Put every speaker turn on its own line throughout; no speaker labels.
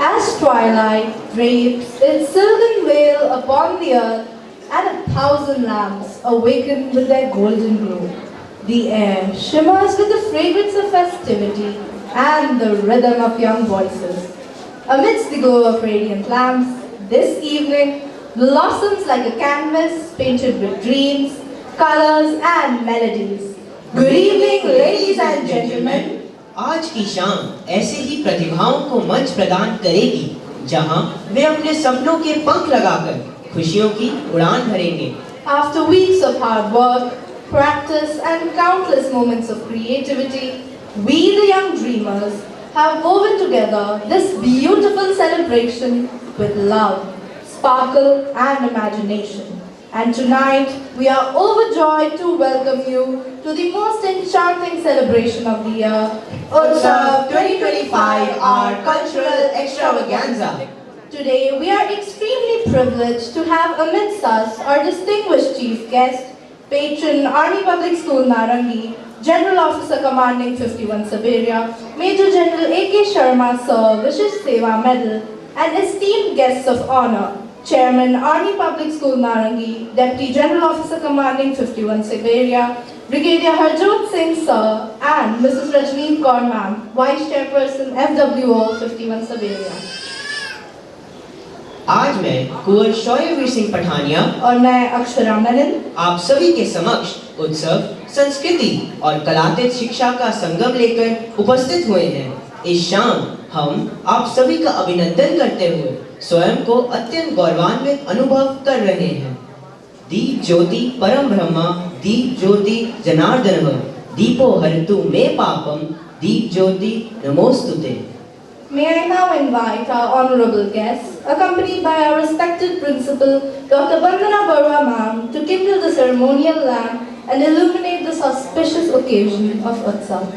As twilight drapes its silken veil upon the earth, and 1,000 lamps awaken with their golden glow, the air shimmers with the fragrance of festivity and the rhythm of young voices. Amidst the glow of radiant lamps, this evening blossoms like a canvas painted with dreams, colors and melodies. Good evening, ladies and gentlemen.
आज की शाम ऐसे ही प्रतिभाओं को मंच प्रदान करेगी जहां वे अपने सपनों के पंख लगाकर खुशियों की उड़ान भरेंगे।
After weeks of hard work, practice and countless moments of creativity, we the young dreamers have woven together this beautiful celebration with love, sparkle and imagination. And tonight, we are overjoyed to welcome you to the most enchanting celebration of the year,
Utsav 2025, our cultural extravaganza.
Today, we are extremely privileged to have amidst us our distinguished chief guest, patron Army Public School Narangi, General Officer Commanding 51 Siberia, Major General A.K. Sharma Sir, Vishish Seva Medal, and esteemed guests of honor, Chairman Army Public School Narangi, Deputy General Officer Commanding 51 Siberia, Brigadier Harjot Singh Sir, and Mrs. Rajneet Kaur Ma'am, Vice Chairperson FWO 51 Siberia.
आज मैं कुंवर शौर्यवीर सिंह पठानिया
और मैं अक्षरा मेनन
आप सभी के समक्ष उत्सव, संस्कृति और कलात्मक शिक्षा का संगम लेकर उपस्थित हुए हैं। इस शाम हम आप सभी का अभिनंदन करते हुए स्वयं को अत्यंत गौरवान्वित अनुभव कर रहे हैं। दीप ज्योति परम ब्रह्मा दीप ज्योति जनार्दन दीपो हरतु मे पापम दीप ज्योति नमोस्तुते.
May I now invite our honorable guests, accompanied by our respected principal, Dr. Vandana Barua ma'am, to kindle the ceremonial lamp and illuminate this auspicious occasion of Utsav.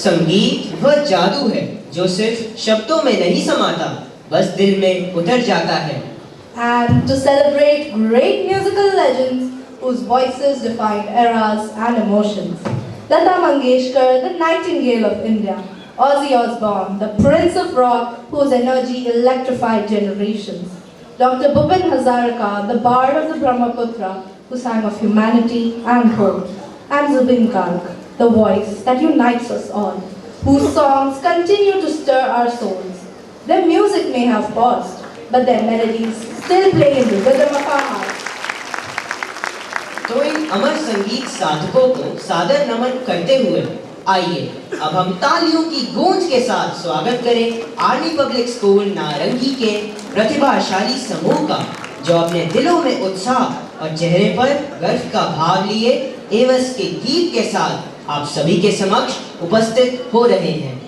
संगीत वह जादू है जो सिर्फ शब्दों में नहीं समाता, बस दिल में उतर जाता है.
And to celebrate great musical legends whose voices defined eras and emotions, Lata Mangeshkar, the Nightingale of India, Ozzy Osbourne, the Prince of Rock whose energy electrified generations, Dr. Bhupen Hazarika, the Bard of the Brahmaputra who sang of humanity and hope, and Zubin Garg, the voice that unites us all, whose songs continue to stir our souls. Their music may have paused, but their melodies still play in the rhythm of our hearts.
तो इन अमर संगीत साधकों को सादर नमन करते हुए आइए अब हम तालियों की गूंज के साथ स्वागत करें आर्मी पब्लिक स्कूल नारंगी के प्रतिभाशाली समूह का, जो अपने दिलों में उत्साह और चेहरे पर गर्व का भाव लिए एवस के गीत के साथ आप सभी के समक्ष उपस्थित हो रहे हैं.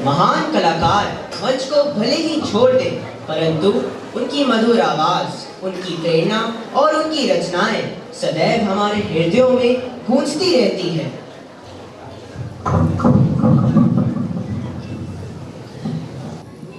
महान कलाकार मंच को भले ही छोड़ दें, परंतु उनकी मधुर आवाज, उनकी प्रेरणा और उनकी रचनाएं सदैव हमारे हृदयों में गूंजती रहती हैं।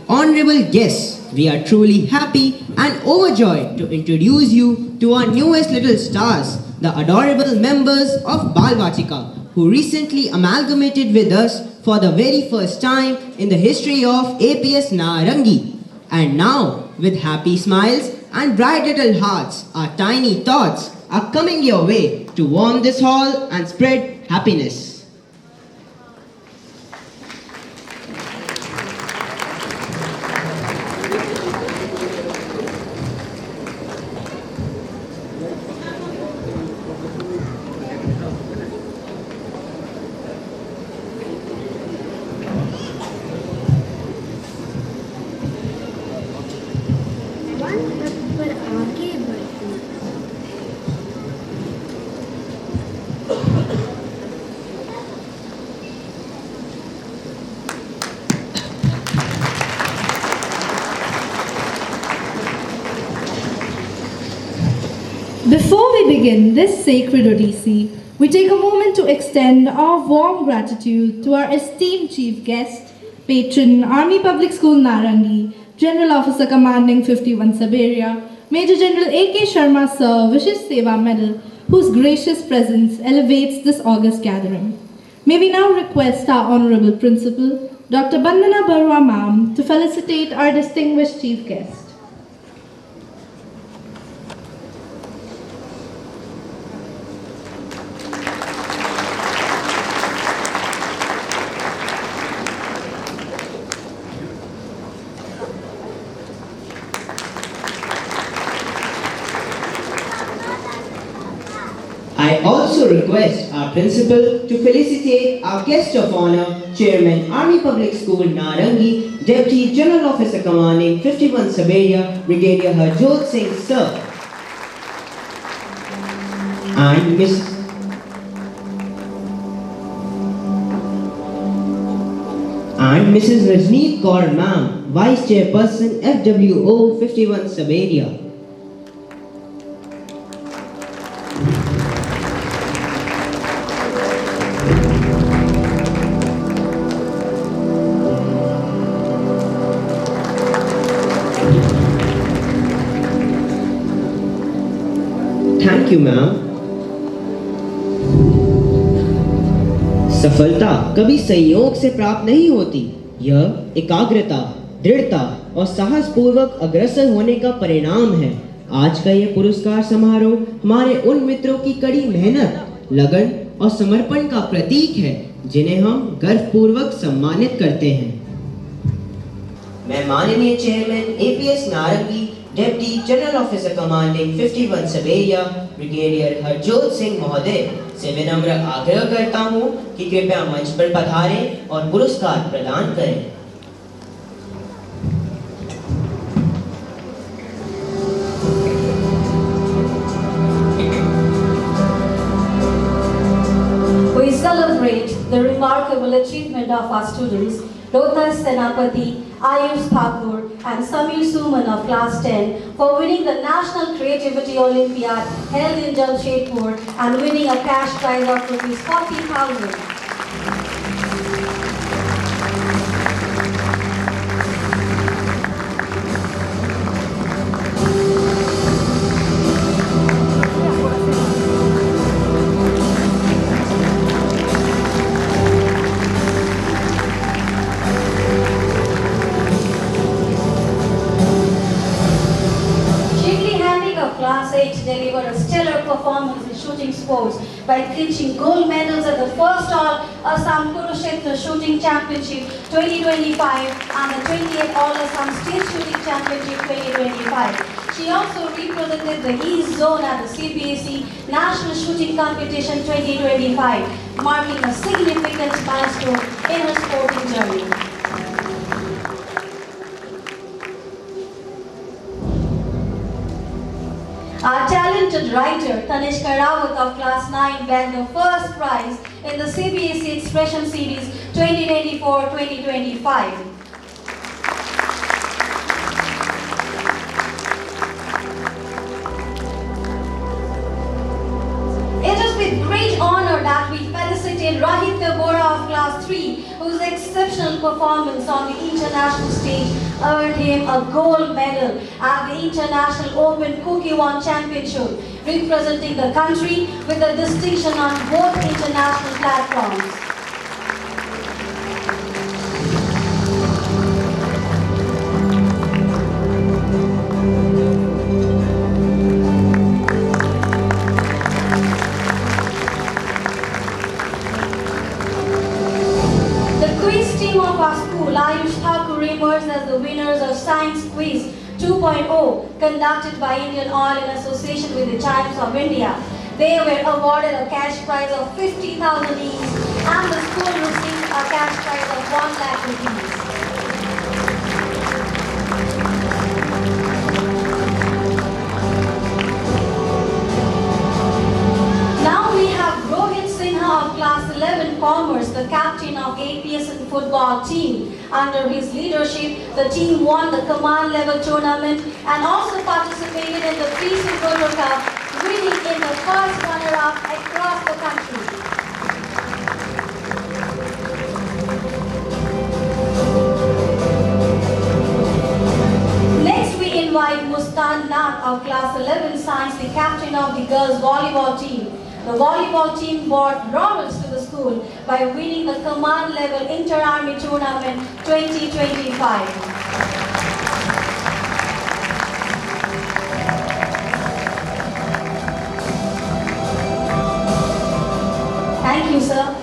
Honorable guests, we are truly happy and overjoyed to introduce you to our newest little stars, the adorable members of Balvatika, who recently amalgamated with us for the very first time in the history of APS Narangi. And now, with happy smiles and bright little hearts, our tiny thoughts are coming your way to warm this hall and spread happiness.
Before we begin this sacred Odyssey, we take a moment to extend our warm gratitude to our esteemed chief guest, patron Army Public School Narangi, General Officer Commanding 51 Siberia, Major General A.K. Sharma Sir, Vishish Seva Medal, whose gracious presence elevates this august gathering. May we now request our Honorable Principal, Dr. Bandana Barua Ma'am, to felicitate our distinguished chief guest.
I also request our principal to felicitate our guest of honor, Chairman, Army Public School Narangi, Deputy General Officer Commanding 51 Siberia, Brigadier Harjot Singh Sir, and Mrs. Rajneet Kaur Ma'am, Vice Chairperson FWO 51 Siberia. Thank you, ma'am. सफलता कभी संयोग से प्राप्त नहीं होती। यह एकाग्रता, दृढ़ता और साहसपूर्वक अग्रसर होने का परिणाम है। आज का यह पुरस्कार समारोह हमारे उन मित्रों की कड़ी मेहनत, लगन और समर्पण का प्रतीक है, जिन्हें हम गर्वपूर्वक सम्मानित करते हैं। मैं माननीय चेयरमैन APS नारंगी, deputy general officer commanding 51 Siberia, brigadier Harjot Singh महोदय से विनम्र आग्रह करता हूं कि कृपया मंच पर पधारें और पुरस्कार प्रदान करें।
We celebrate the remarkable achievement of our students, Lotus Senapati, Ayush Thakur and Samir Suman of Class 10 for winning the National Creativity Olympiad held in Jamshedpur and winning a cash prize of ₹40,000. Class 8 delivered a stellar performance in shooting sports by clinching gold medals at the first All Assam Kurukshetra Shooting Championship 2025 and the 28th All Assam State Shooting Championship 2025. She also represented the East Zone at the CBSE National Shooting Competition 2025, marking a significant milestone in her sporting journey. Our talented talented writer Tanishka Rawat of class 9 bagged the first prize in the CBSE Expression Series 2024-2025. It is with great honor that we felicitate Rahit Bora of class 3, whose exceptional performance on the international stage earned him a gold medal at the International Open Kukiwon Championship, representing the country with a distinction on both international platforms. Ayush Thakur emerged as the winners of Science Quiz 2.0 conducted by Indian Oil in association with the Times of India. They were awarded a cash prize of 50,000 each and the school received a cash prize of 1 lakh rupees. Now we have Rohit Sinha of class 11 Commerce, the captain of APSN football team. Under his leadership, the team won the command level tournament and also participated in the Pre-Sea World Cup, winning in the first runner-up across the country. Next we invite Mustan Nath of class 11 Science, the captain of the girls volleyball team. The volleyball team brought laurels to the school by winning the command level inter-army tournament 2025. Thank you, sir.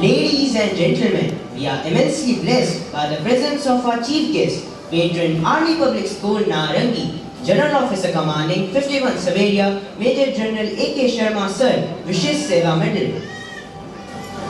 Ladies and gentlemen, we are immensely blessed by the presence of our chief guest, Patron Army Public School Narangi, General Officer Commanding 51 Saveria, Major General A.K. Sharma Sir, Vishesh Seva Medal.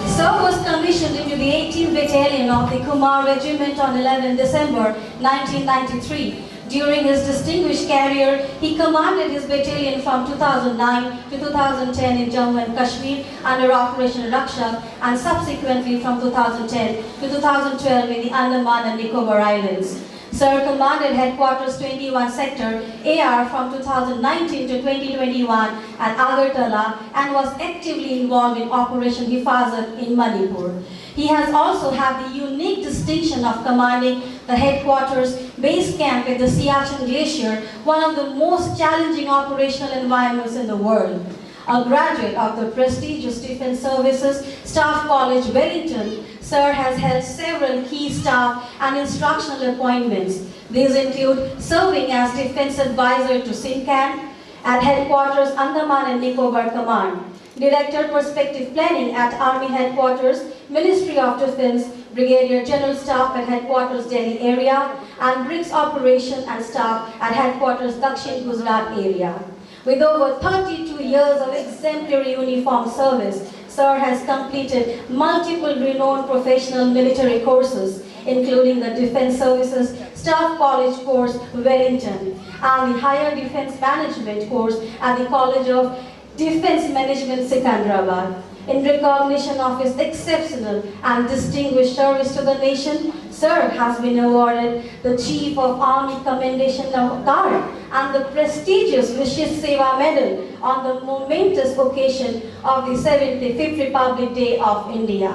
Sir was commissioned into the 18th Battalion of the Kumar Regiment on 11 December 1993. During his distinguished career, he commanded his battalion from 2009 to 2010 in Jammu and Kashmir under Operation Rakshak and subsequently from 2010 to 2012 in the Andaman and Nicobar Islands. Sir commanded Headquarters 21 Sector AR from 2019 to 2021 at Agartala and was actively involved in Operation Hifazat in Manipur. He has also had the unique distinction of commanding the headquarters base camp at the Siachen Glacier, one of the most challenging operational environments in the world. A graduate of the prestigious Defence Services Staff College, Wellington, Sir has held several key staff and instructional appointments. These include serving as Defence Advisor to SINCAN at Headquarters Andaman and Nicobar Command, Director Perspective Planning at Army Headquarters, Ministry of Defence, Brigadier General Staff at Headquarters Delhi area, and BRICS Operation and Staff at Headquarters Dakshin Gujarat area. With over 32 years of exemplary uniform service, Sir has completed multiple renowned professional military courses, including the Defence Services Staff College course, Wellington, and the Higher Defence Management course at the College of Defence Management, Secunderabad. In recognition of his exceptional and distinguished service to the nation, Sir has been awarded the Chief of Army Commendation Card and the prestigious Vishesh Seva Medal on the momentous occasion of the 75th Republic Day of India.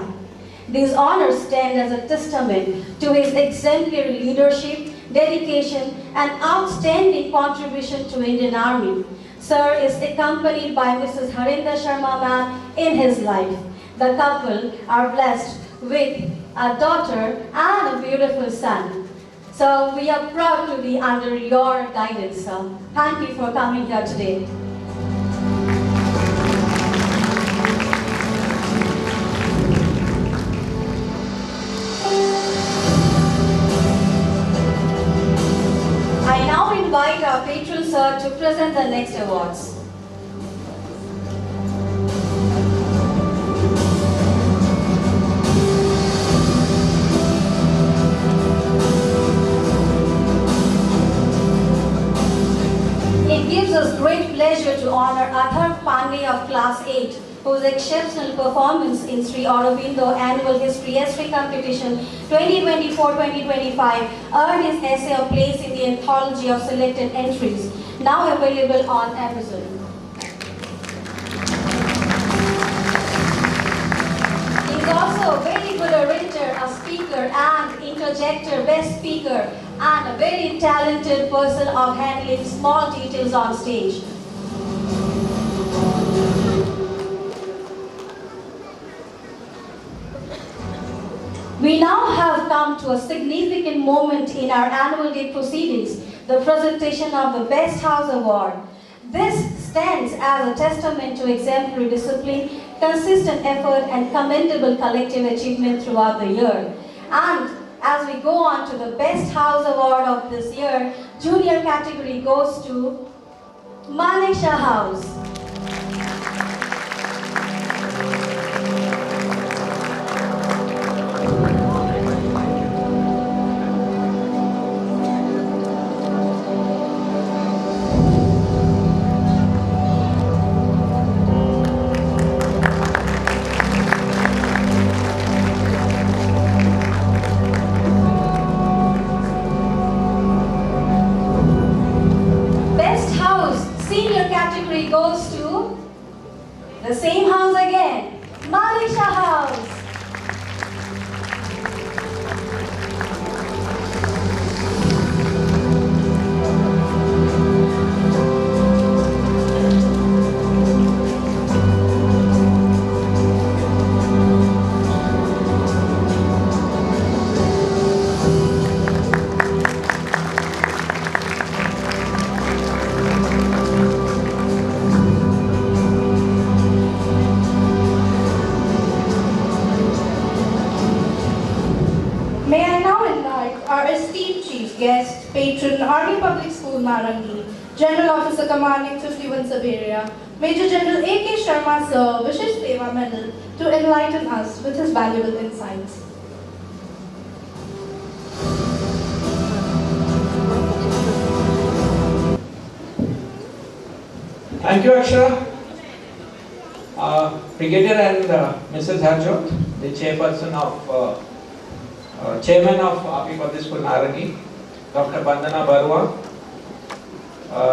These honors stand as a testament to his exemplary leadership, dedication, and outstanding contribution to Indian Army. Sir is accompanied by Mrs. Harinder Sharma ma'am in his life. The couple are blessed with a daughter and a beautiful son. So we are proud to be under your guidance, sir. Thank you for coming here today. I now invite our patron sir to present the next awards. It Class 8, whose exceptional performance in Sri Aurobindo Annual History Essay Competition 2024-2025 earned his essay a place in the anthology of selected entries, now available on Amazon. He is also a very good orator, a speaker and interjector, best speaker, and a very talented person of handling small details on stage. We now have come to a significant moment in our annual day proceedings, the presentation of the Best House Award. This stands as a testament to exemplary discipline, consistent effort, and commendable collective achievement throughout the year. And as we go on to the Best House Award of this year, junior category goes to Manisha House. Best House Senior category goes to the same house again, Manisha House.
May I now invite our esteemed chief guest, patron, Army Public School Narangi, General Officer Commanding 51 Siberia, Major General A.K. Sharma Sir, Vishish Seva Medal, to enlighten us with his valuable insights.
Thank you, Akshara. Brigadier and Mrs. Harjot, the chairperson of Chairman of Army Public School Narangi, Dr. Bandana Barua,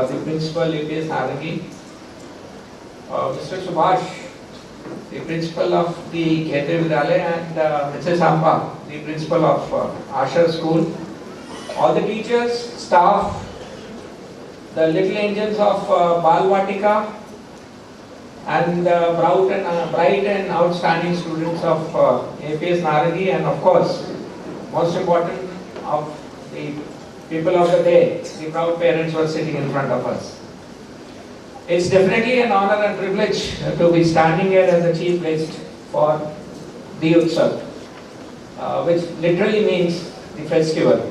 the Principal APS Narangi, Mr. Subhash, the Principal of the Ketre Vidyalaya, and Mrs. Ampa, the Principal of Asher School, all the teachers, staff, the little angels of Balvatika, and bright and outstanding students of APS Narangi, and of course, most important of the people of the day, the proud parents who are sitting in front of us. It's definitely an honor and privilege to be standing here as the chief guest for the Utsav, which literally means the festival.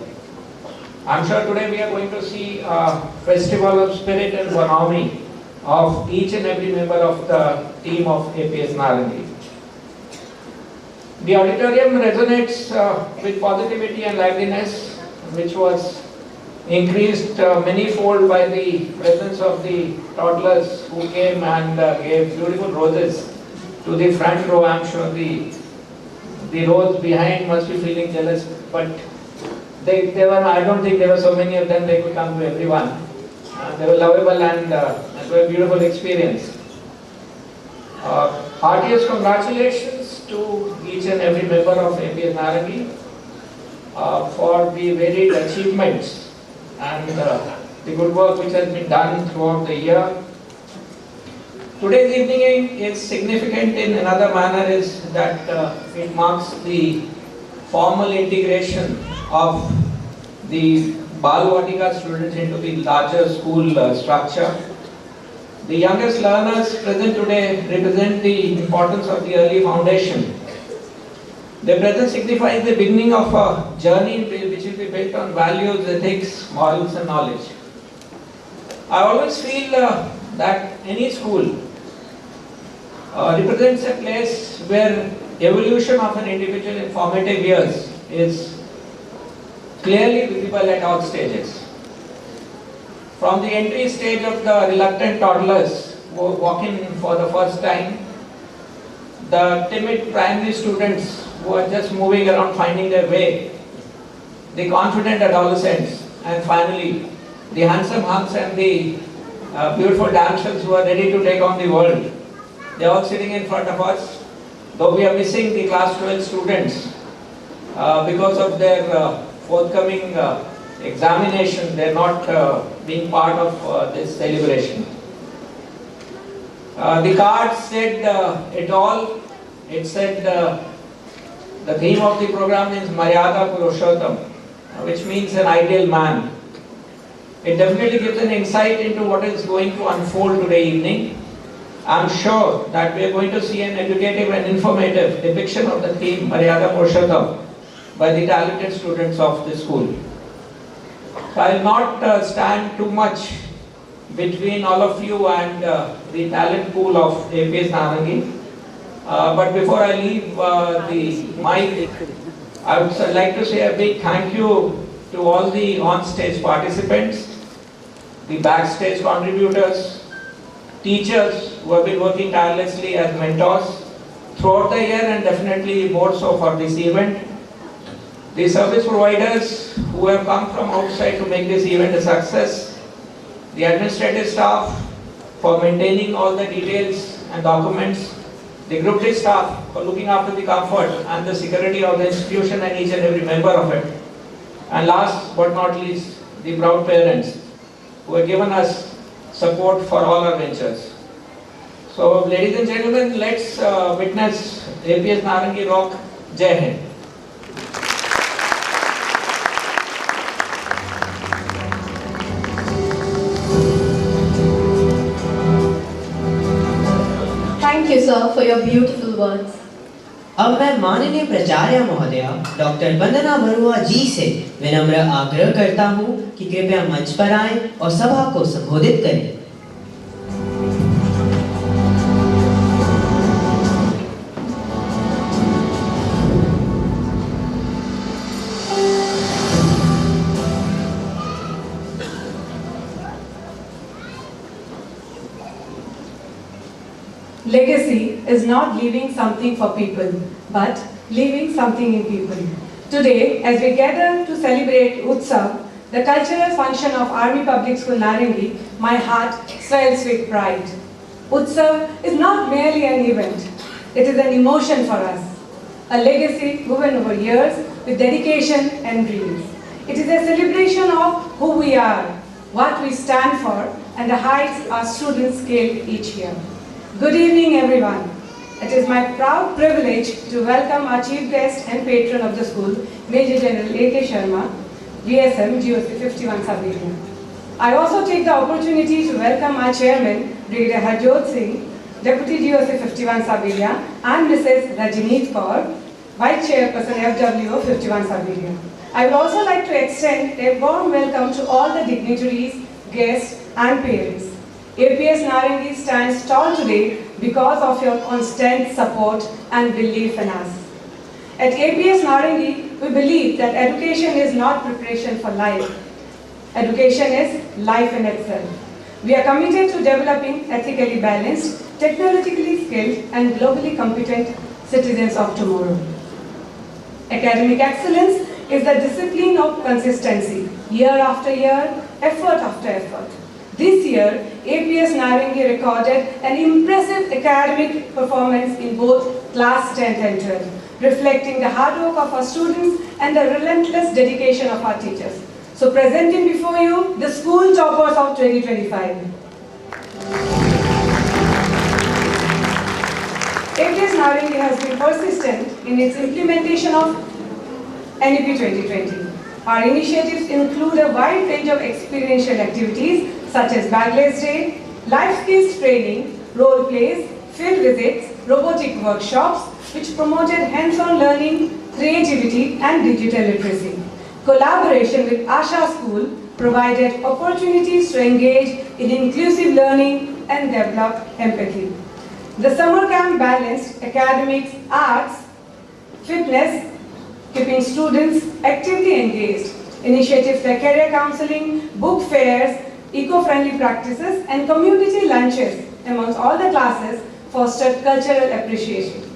I'm sure today we are going to see a festival of spirit and bonhomie of each and every member of the team of APS Narangi. The auditorium resonates with positivity and liveliness, which was increased many-fold by the presence of the toddlers who came and gave beautiful roses to the front row. I'm sure the rows behind must be feeling jealous, but they were, I don't think there were so many of them, they could come to everyone. They were lovable and it was a beautiful experience. Heartiest congratulations to each and every member of APS Narangi for the varied achievements and the good work which has been done throughout the year. Today's evening is significant in another manner is that it marks the formal integration of the Balvatika students into the larger school structure. The youngest learners present today represent the importance of the early foundation. Their presence signifies the beginning of a journey which will be built on values, ethics, morals and knowledge. I always feel that any school represents a place where evolution of an individual in formative years is clearly visible at all stages. From the entry stage of the reluctant toddlers walk in for the first time, the timid primary students who are just moving around finding their way, the confident adolescents, and finally the handsome hunks and the beautiful damsels who are ready to take on the world. They are all sitting in front of us, though we are missing the class 12 students because of their forthcoming examination. They are not being part of this celebration. The card said it all. It said the theme of the program is Maryada Purushottam, which means an ideal man. It definitely gives an insight into what is going to unfold today evening. I am sure that we are going to see an educative and informative depiction of the theme Maryada Purushottam by the talented students of the school. So I will not stand too much between all of you and the talent pool of APS Narangi. But before I leave the mic, I would like to say a big thank you to all the on-stage participants, the backstage contributors, teachers who have been working tirelessly as mentors throughout the year and definitely more so for this event, the service providers who have come from outside to make this event a success, the administrative staff for maintaining all the details and documents, the group day staff for looking after the comfort and the security of the institution and each and every member of it, and last but not least, the proud parents who have given us support for all our ventures. So, ladies and gentlemen, let's witness APS Narangi Rock. Jai Hind.
Thank you, sir, for your beautiful words.
अब मैं माननीय प्राचार्य महोदया doctor वंदना बरुआ जी से विनम्र आग्रह करता हूं कि कृपया मंच पर आएं और सभा को संबोधित करें।
Legacy is not leaving something for people, but leaving something in people. Today, as we gather to celebrate Utsav, the cultural function of Army Public School Narangi, my heart swells with pride. Utsav is not merely an event, it is an emotion for us, a legacy woven over years with dedication and dreams. It is a celebration of who we are, what we stand for, and the heights our students scale each year. Good evening, everyone. It is my proud privilege to welcome our chief guest and patron of the school, Major General A.K. Sharma, VSM GOC 51 Sub-Region. I also take the opportunity to welcome our chairman, Brigadier Harjot Singh, Deputy GOC 51 Sub-Area, and Mrs. Rajneet Kaur, Vice Chairperson FWO 51 Sub-Area. I would also like to extend a warm welcome to all the dignitaries, guests, and parents. APS Narangi stands tall today because of your constant support and belief in us. At APS Narangi, we believe that education is not preparation for life. Education is life in itself. We are committed to developing ethically balanced, technologically skilled, and globally competent citizens of tomorrow. Academic excellence is the discipline of consistency, year after year, effort after effort. This year, APS Narangi recorded an impressive academic performance in both class 10 and 12, reflecting the hard work of our students and the relentless dedication of our teachers. So presenting before you, the school toppers of 2025. APS Narangi has been persistent in its implementation of NEP 2020. Our initiatives include a wide range of experiential activities such as Bagless Day, life skills training, role plays, field visits, robotic workshops, which promoted hands-on learning, creativity, and digital literacy. Collaboration with Asha School provided opportunities to engage in inclusive learning and develop empathy. The summer camp balanced academics, arts, fitness, keeping students actively engaged. Initiatives like career counseling, book fairs, eco-friendly practices, and community lunches amongst all the classes fostered cultural appreciation.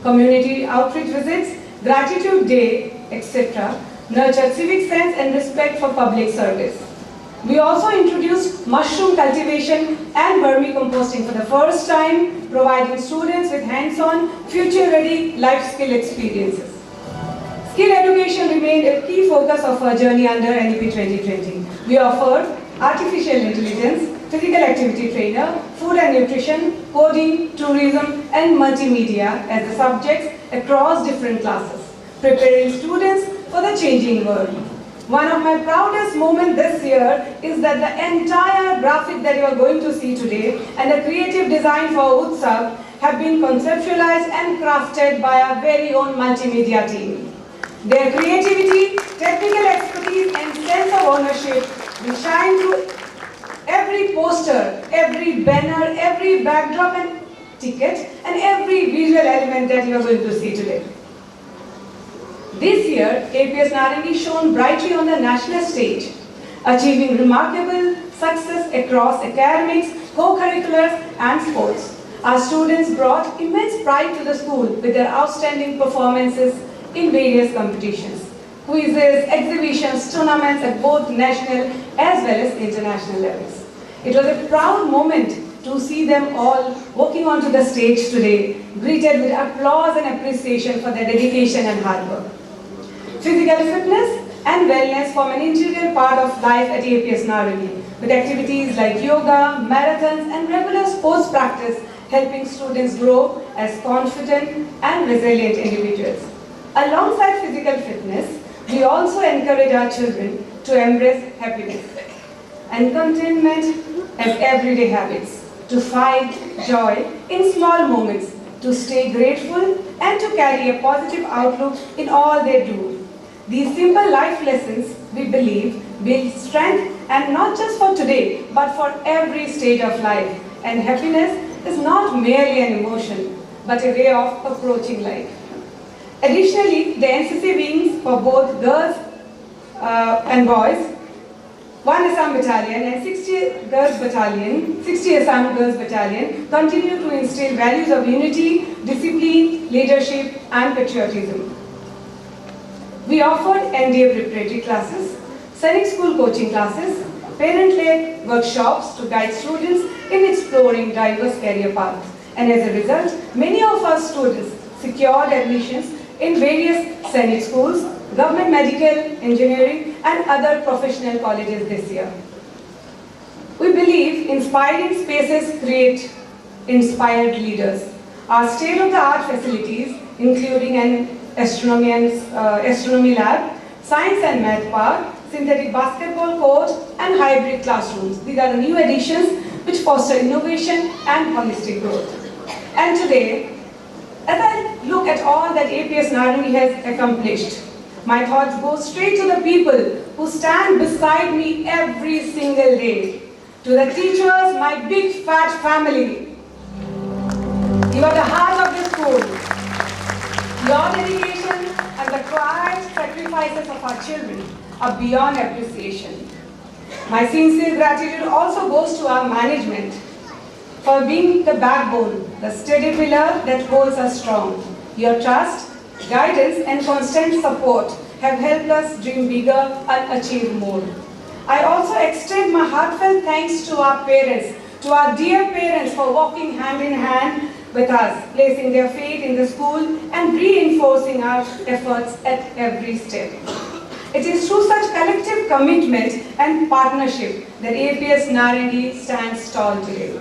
Community outreach visits, gratitude day, etc. nurtured civic sense and respect for public service. We also introduced mushroom cultivation and vermicomposting for the first time, providing students with hands-on, future-ready life skill experiences. Skill education remained a key focus of our journey under NEP 2020. We offered artificial intelligence, physical activity trainer, food and nutrition, coding, tourism, and multimedia as the subjects across different classes, preparing students for the changing world. One of my proudest moments this year is that the entire graphic that you are going to see today and the creative design for Utsav have been conceptualized and crafted by our very own multimedia team. Their creativity, technical expertise, and sense of ownership will shine through every poster, every banner, every backdrop and ticket, and every visual element that you are going to see today. This year, APS Narangi shone brightly on the national stage, achieving remarkable success across academics, co-curriculars, and sports. Our students brought immense pride to the school with their outstanding performances in various competitions, quizzes, exhibitions, tournaments at both national as well as international levels. It was a proud moment to see them all walking onto the stage today, greeted with applause and appreciation for their dedication and hard work. Physical fitness and wellness form an integral part of life at APS Narangi, with activities like yoga, marathons, and regular sports practice helping students grow as confident and resilient individuals. Alongside physical fitness, we also encourage our children to embrace happiness and contentment as everyday habits, to find joy in small moments, to stay grateful, and to carry a positive outlook in all they do. These simple life lessons, we believe, build strength, and not just for today, but for every stage of life. And happiness is not merely an emotion, but a way of approaching life. Additionally, the NCC wings for both girls and boys, one Assam Battalion and 60 Assam Girls Battalion continue to instill values of unity, discipline, leadership, and patriotism. We offered NDA preparatory classes, Sainik School coaching classes, parent-led workshops to guide students in exploring diverse career paths. And as a result, many of our students secured admissions in various Sainik schools, government medical, engineering, and other professional colleges this year. We believe inspiring spaces create inspired leaders. Our state-of-the-art facilities, including an astronomy lab, science and math park, synthetic basketball court, and hybrid classrooms. These are the new additions which foster innovation and holistic growth. And today, as I look at all that APS Narangi has accomplished, my thoughts go straight to the people who stand beside me every single day. To the teachers, my big fat family. You are the heart of the school. Your dedication and the quiet sacrifices of our children are beyond appreciation. My sincere gratitude also goes to our management for being the backbone, the steady pillar that holds us strong. Your trust, guidance, and constant support have helped us dream bigger and achieve more. I also extend my heartfelt thanks to our parents, to our dear parents for walking hand in hand with us, placing their faith in the school and reinforcing our efforts at every step. It is through such collective commitment and partnership that APS Narangi stands tall today.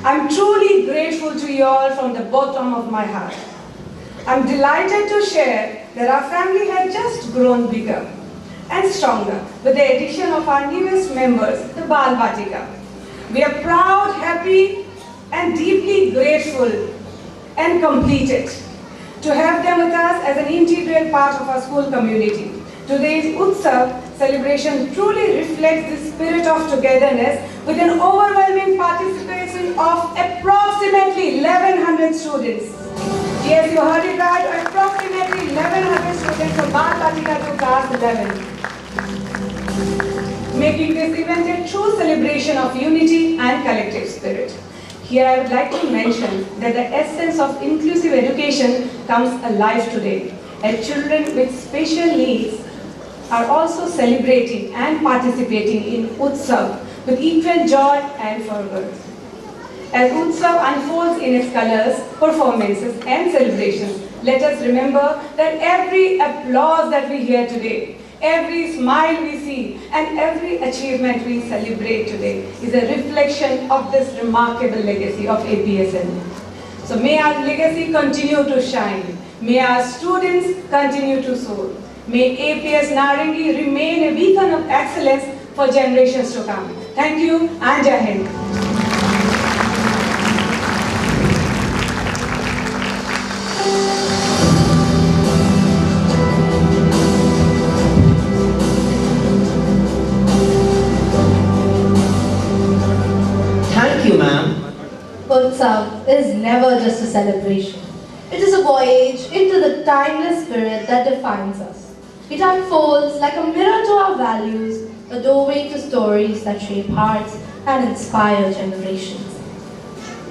I'm truly grateful to you all from the bottom of my heart. I'm delighted to share that our family has just grown bigger and stronger with the addition of our newest members, the Bal Batika. We are proud, happy, and deeply grateful and completed to have them with us as an integral part of our school community. Today's Utsav celebration truly reflects the spirit of togetherness with an overwhelming participation of approximately 1100 students. Yes, you heard it right, approximately 1100 students from Bal Batika to class 11. making this event a true celebration of unity and collective spirit. Here I would like to mention that the essence of inclusive education comes alive today, as children with special needs are also celebrating and participating in Utsav with equal joy and fervor. As Utsav unfolds in its colors, performances and celebrations, let us remember that every applause that we hear today, every smile we see, and every achievement we celebrate today is a reflection of this remarkable legacy of APSN. So may our legacy continue to shine. May our students continue to soar. May APS Narangi remain a beacon of excellence for generations to come. Thank you and Jai Hind.
Thank you, ma'am.
Utsav is never just a celebration. It is a voyage into the timeless spirit that defines us. It unfolds like a mirror to our values, a doorway to stories that shape hearts and inspire generations.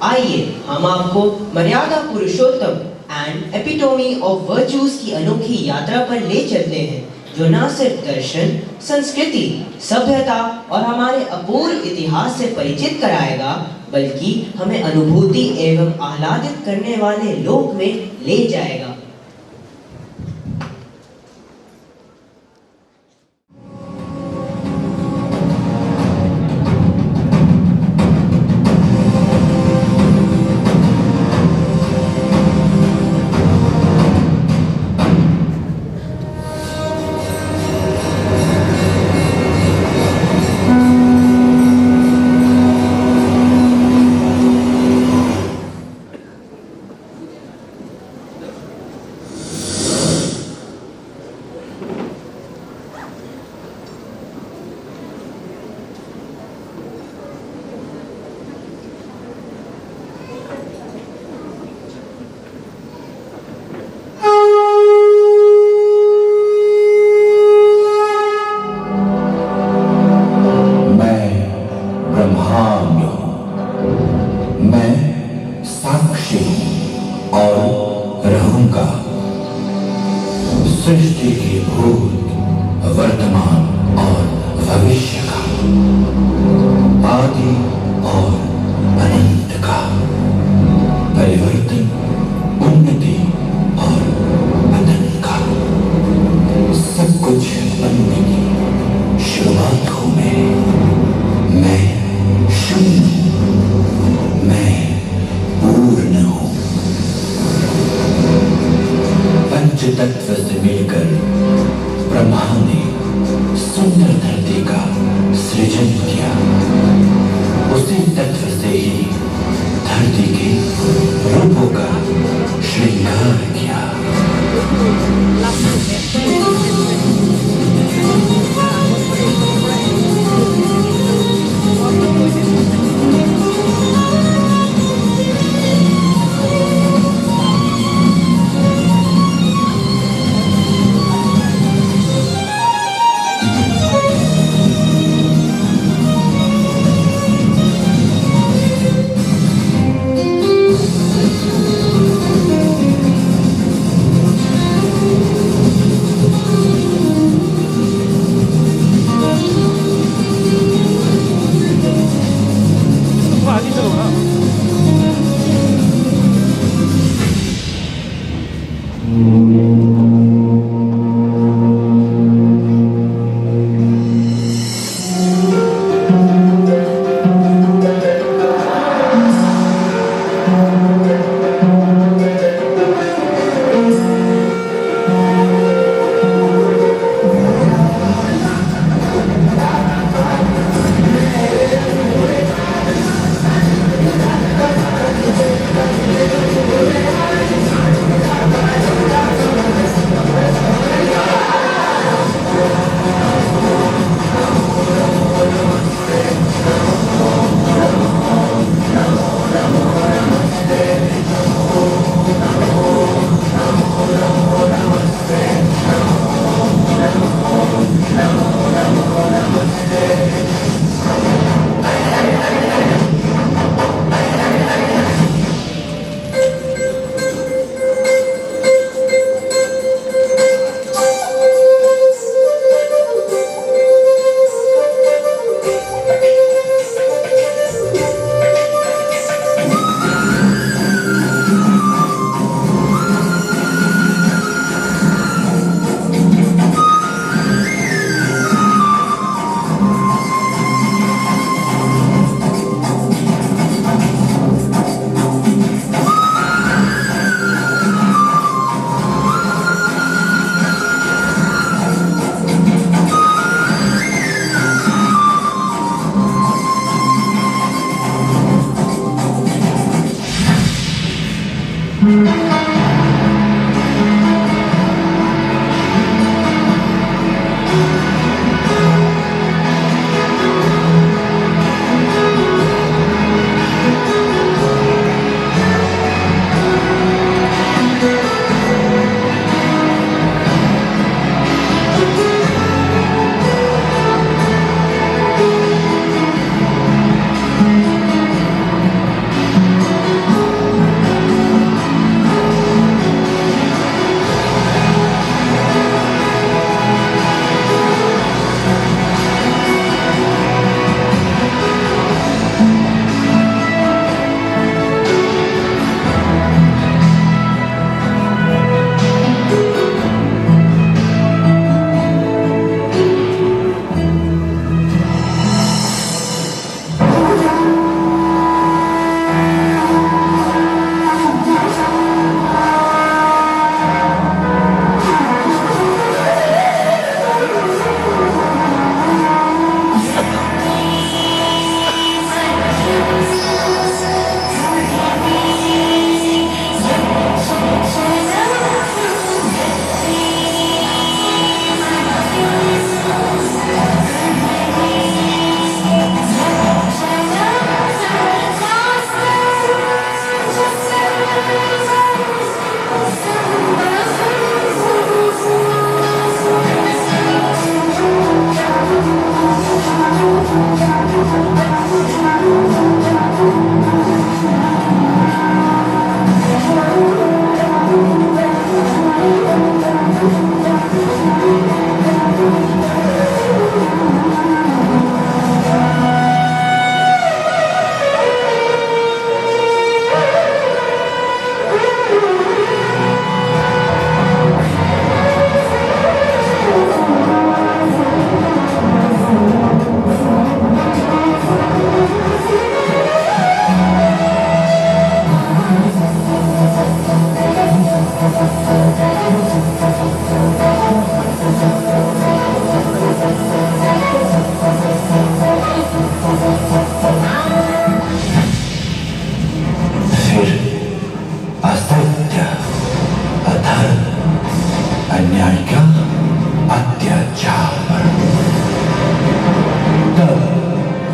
आइए हम आपको मर्यादा पुरुषोत्तम and epitome of virtues की अनोखी यात्रा पर ले चलते हैं, जो न सिर्फ दर्शन, संस्कृति, सभ्यता और हमारे अपूर्व इतिहास से परिचित कराएगा, बल्कि हमें अनुभूति एवं आह्लादित करने वाले लोक में ले जाएगा।
सृष्टि के भूत, वर्तमान और भविष्य का, आदि और अनंत का, परिवर्तन, उन्नति और पतन का, सब कुछ बनने की शुरुआत हूँ मैं शून्य हूँ, मैं पूर्ण हूँ। पंच तत्व से मिलकर ब्रह्मा ने सुंदर धरती का सृजन किया। उसी तत्व से ही धरती के रूपों का श्रृंगार किया।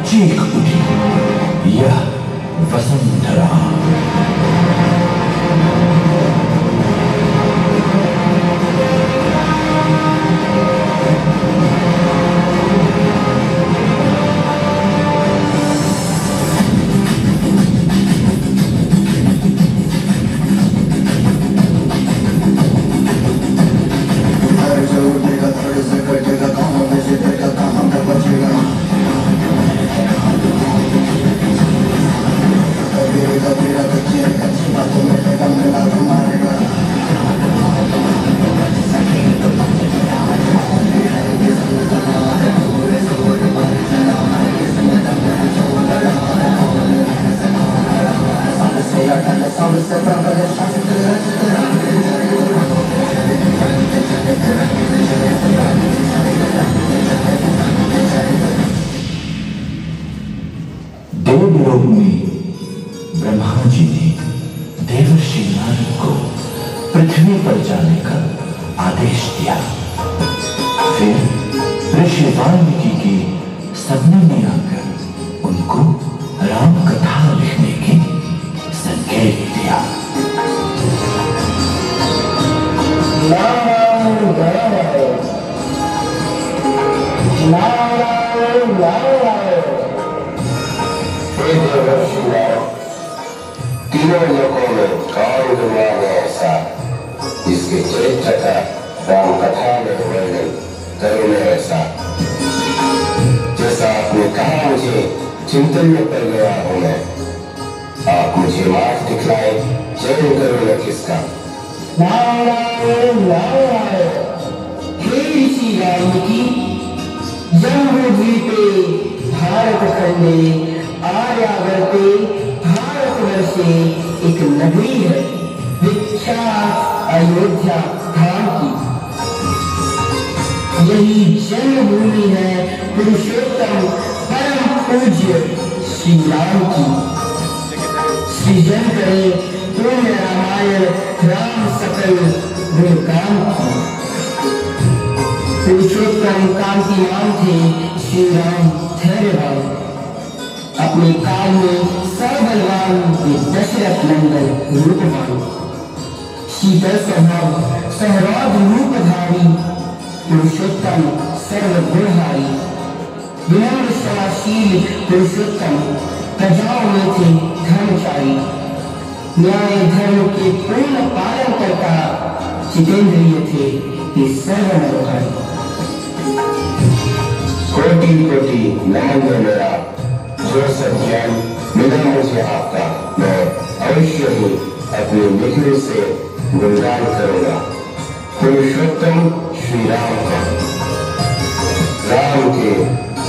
चीख उठी, यह वसुंधरा। देवलोक में ब्रह्मा जी ने देवर्षि नारद को पृथ्वी पर जाने का आदेश दिया। फिर ऋषि वाल्मीकि के सपने में आकर उनको राम कथा लिखने की संकेत दिया।
तीनों लोकों में कौन दुनिया में ऐसा जिसके चरित्र का राम कथा में वर्णन करूं मैं ऐसा। जैसा आपने कहा मुझे चिंतन में पड़ गया हूं मैं, आप मुझे मार्ग दिखलाए चयन करूं मैं किसका।
हे ऋषि वाल्मीकि, जम्बूद्वीपे भारतखंडे आर्यावर्ते भारतवर्षे एक नगरी है विख्यात अयोध्या धाम की। यही जन्मभूमि है पुरुषोत्तम परम पूज्य श्री राम की। सृजन करे पूर्ण रामायण सकल गुणगान की। पुरुषोत्तम कांतिमान थे श्री राम धैर्यवान, अपने काल में सबलवान दशरथ नंदन रूपवान, शीतल स्वभाव सहरौद रूपधारी, पुरुषोत्तम सर्वगुणहारी, विनम्र क्षमाशील पुरुषोत्तम प्रजाओं में थे धर्मचारी, न्याय धर्म के पूर्ण पालन करता जितेंद्रिय थे ये सर्वमनोहर।
कोटि कोटि नमन है मेरा, जो सज्जन मिला मुझे आपका, मैं अवश्य ही अपने लिखने से गुणगान करूंगा पुरुषोत्तम श्री राम का। राम के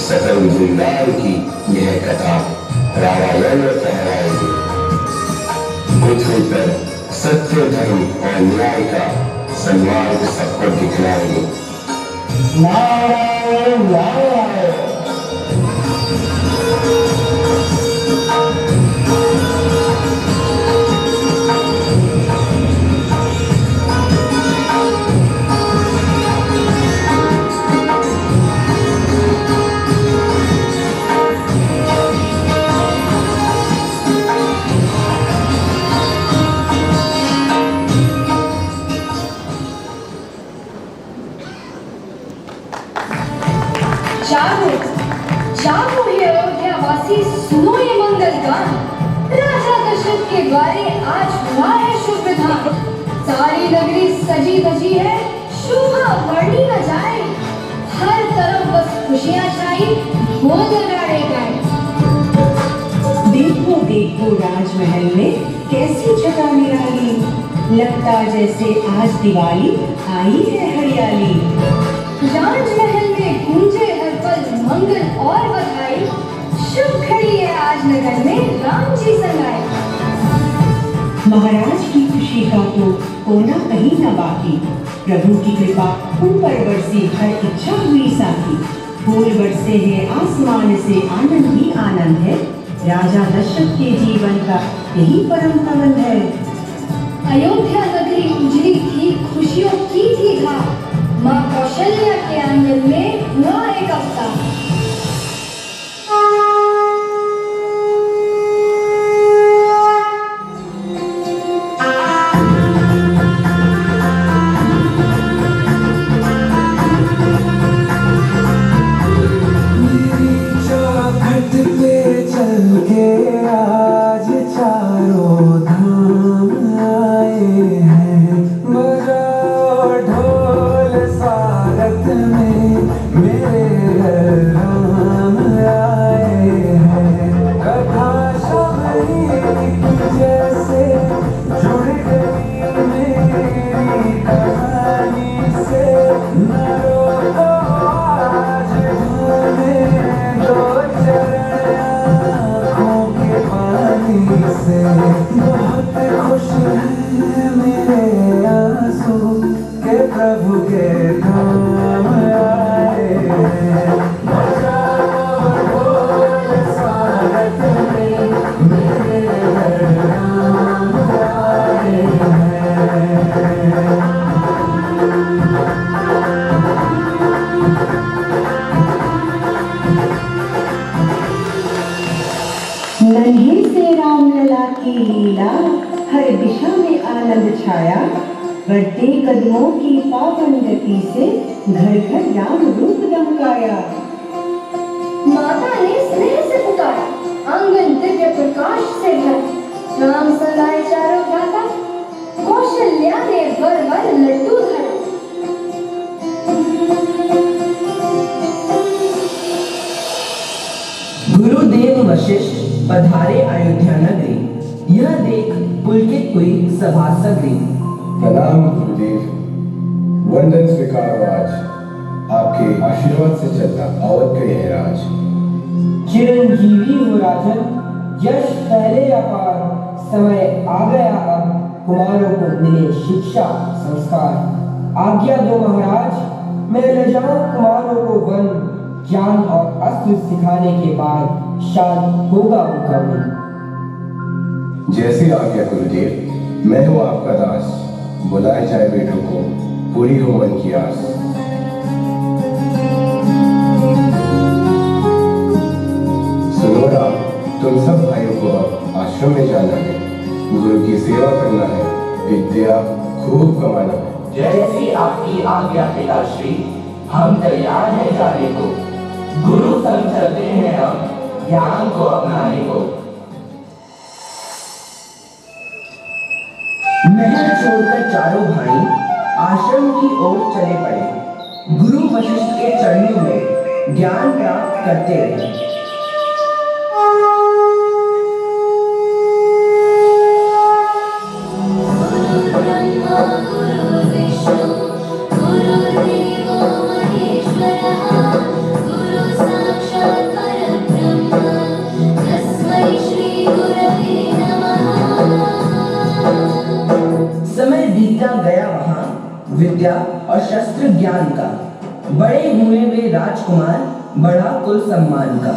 सकल गुणगान की यह कथा रामायण में कहलाएगी। पृथ्वी पर सत्य धर्म और न्याय का सन्मार्ग सबको दिखलाएगी।
नारायण नारायण।
जागो जागो हे अयोध्यावासी, सुनो ये मंगल गान। राजा दशरथ के द्वारे आज हुआ है शुभ विधान। सारी नगरी सजी धजी है, शोभा वर्णी न जाए। हर तरफ बस खुशियां छाई, ढोल नगाड़े गाए।
देखो देखो राजमहल में कैसी छटा निराली, लगता जैसे आज दिवाली आई है हरियाली।
राजमहल में गूंजे हर पल मंगल और बधाई, शुभ घड़ी है आज नगर में राम जी संगाई।
महाराज की खुशी का तो कोना कहीं न बाकी, प्रभु की कृपा उन पर बरसी हर इच्छा हुई साथी। फूल बरसे हैं आसमान से, आनंद ही आनंद है, राजा दशरथ के जीवन का यही परम आनंद है।
अयोध्या नगरी उजली थी, खुशियों की थी धार। माँ कौशल्या के आंगन में हुआ एक अवतार।
नन्हे से रामलला की लीला, हर दिशा में आनंद छाया। बढ़ते कदमों की पावन गति से घर घर राम रूप दमकाया।
माता ने स्नेह से पुकारा, आंगन दिव्य प्रकाश से भरा। राम सलाए चारों भ्राता, कौशल्या ने वर वर लड्डू धरा।
गुरुदेव वशिष्ठ पधारे अयोध्या नगरी, यह देख पुलकित हुई सभा सगरी।
प्रणाम गुरुदेव, वंदन स्वीकारो आज, आपके आशीर्वाद से चलता अवध गए हैं राज।
चिरंजीवी हो राजन, यश पहले अपार, समय आ गया अब कुमारों को मिले शिक्षा संस्कार। आज्ञा दो महाराज, मैं ले जाऊं कुमारों को वन, ज्ञान और अस्त्र सिखाने के बाद शांत होगा उनका मन।
जैसी आज्ञा गुरुदेव, मैं हूँ आपका दास, बुलाए जाए बेटों को, पूरी हो मन की आस। सुनो राम, तुम सब भाइयों को अब आश्रम में जाना है, गुरु की सेवा करना है, विद्या खूब कमाना है।
जैसी आपकी आज्ञा पिताश्री, हम तैयार हैं जाने को। गुरु संग चलते हैं हम ज्ञान को अपनाने को। महल छोड़कर चारों भाई आश्रम की ओर चले पड़े। गुरु वशिष्ठ के चरणों में ज्ञान प्राप्त करते रहे। समय बीता गया वहां विद्या और शस्त्र ज्ञान का, बड़े हुए वे राजकुमार, बढ़ा कुल सम्मान का।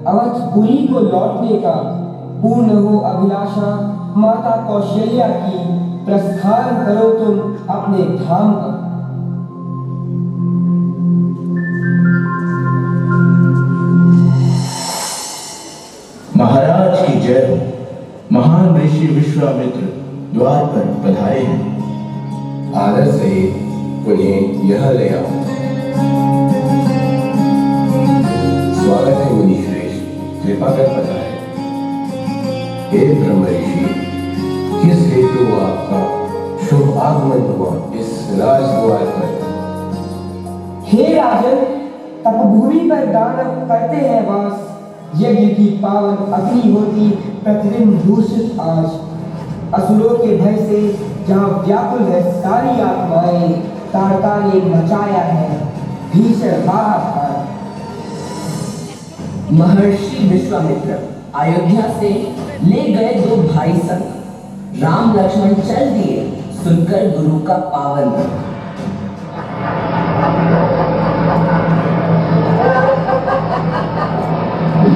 अवधपुरी को लौटने का। पूर्ण हो अभिलाषा माता कौशल्या की, प्रस्थान करो तुम अपने धाम का।
महाराज की जय हो। महान ऋषि विश्वामित्र द्वार पर पधारे हैं।
आदर से उन्हें यह ले आओ। स्वागत है मुनि श्रेष्ठ, कृपा कर पधारे। हे ब्रह्म ऋषि, किस हेतु आपका शुभ आगमन हुआ इस राजद्वार पर?
हे राजन, तपभूमि पर दानव करते हैं वास। यज्ञ की पावन अग्नि होती प्रतिदिन दूषित आज। असुरों के भय से जहाँ व्याकुल है सारी आत्माएं, तारका ने मचाया है भीषण हाहाकार।
महर्षि विश्वामित्र अयोध्या से ले गए दो भाई संग। राम लक्ष्मण चल दिए सुनकर गुरु का पावन।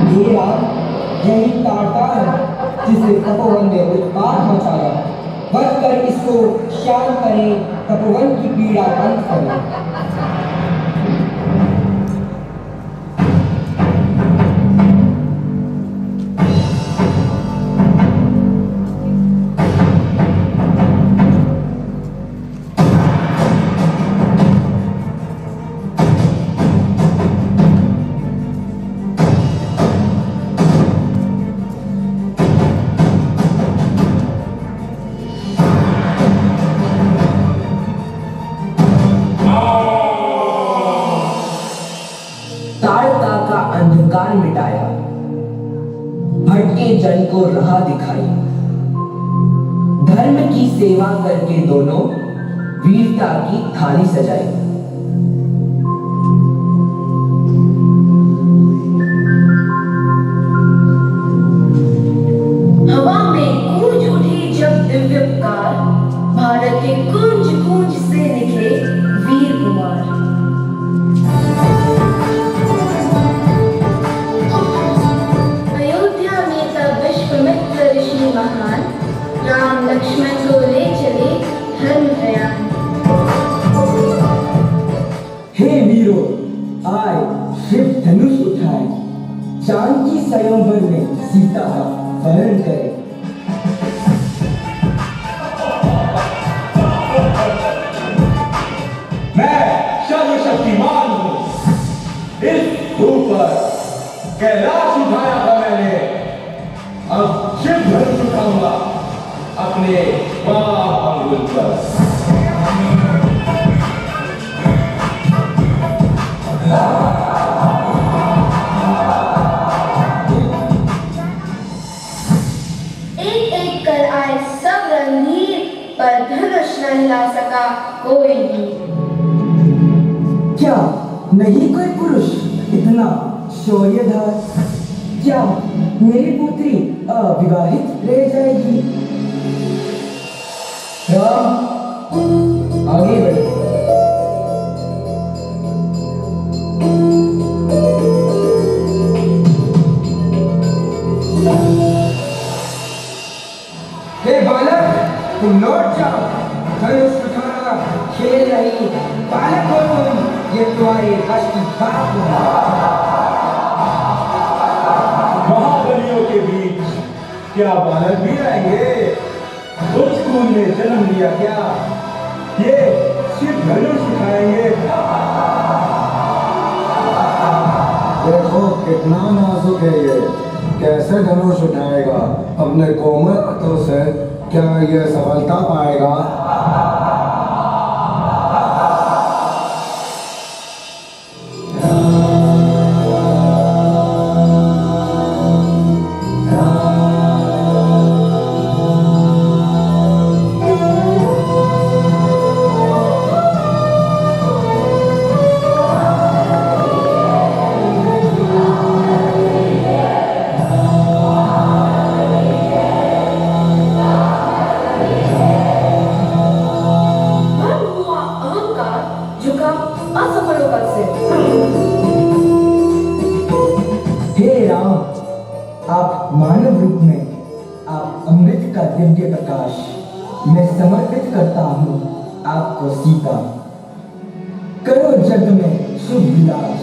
हे राम, यही तारका है जिसे तपोवन ने उत्पात मचाया। वध कर इसको शांत करें, तपोवन की पीड़ा बंद करें।
अंधकार मिटाया, भटके जन को राह दिखाई। धर्म की सेवा करके दोनों वीरता की थाली सजाई।
हवा में गूंज उठी जब दिव्यकार, भारत के कुंज कुंज से निकले वीर कुमार। राम लक्ष्मण को ले चले धर्म प्रयाण।
हे वीरों, आए शिव धनुष उठाए, जानकी स्वयंवर में सीता का वरण करे।
मैं सर्वशक्तिमान हूँ। इस भूप पर कैलाश उठाया था मैंने, अब शिव धनुष उठाऊंगा अपने बाम अंगुल पर।
एक एक कर आए सब रणधीर, पर धनुष न हिला सका कोई भी।
क्या नहीं कोई पुरुष इतना शौर्यधार? क्या मेरी पुत्री अविवाहित रह जाएगी? राम, आगे बढ़ो। हे बालक, तुम लौट जाओ। धनुष उठाना खेल नहीं, बालक हो तुम, ये तुम्हारे वश की बात नहीं।
महाबलियों के बीच क्या बालक भी रहेंगे? उस खून ने जन्म लिया क्या? ये शिव धनुष उठाएंगे।
देखो कितना नाजुक है ये, कैसे धनुष उठाएगा? अपने कोमल हाथों से क्या ये सफलता पाएगा?
आप मानव रूप में, आप अमृत का दिव्य प्रकाश, मैं समर्पित करता हूँ आपको सीता। करो जग में शुभ विलास।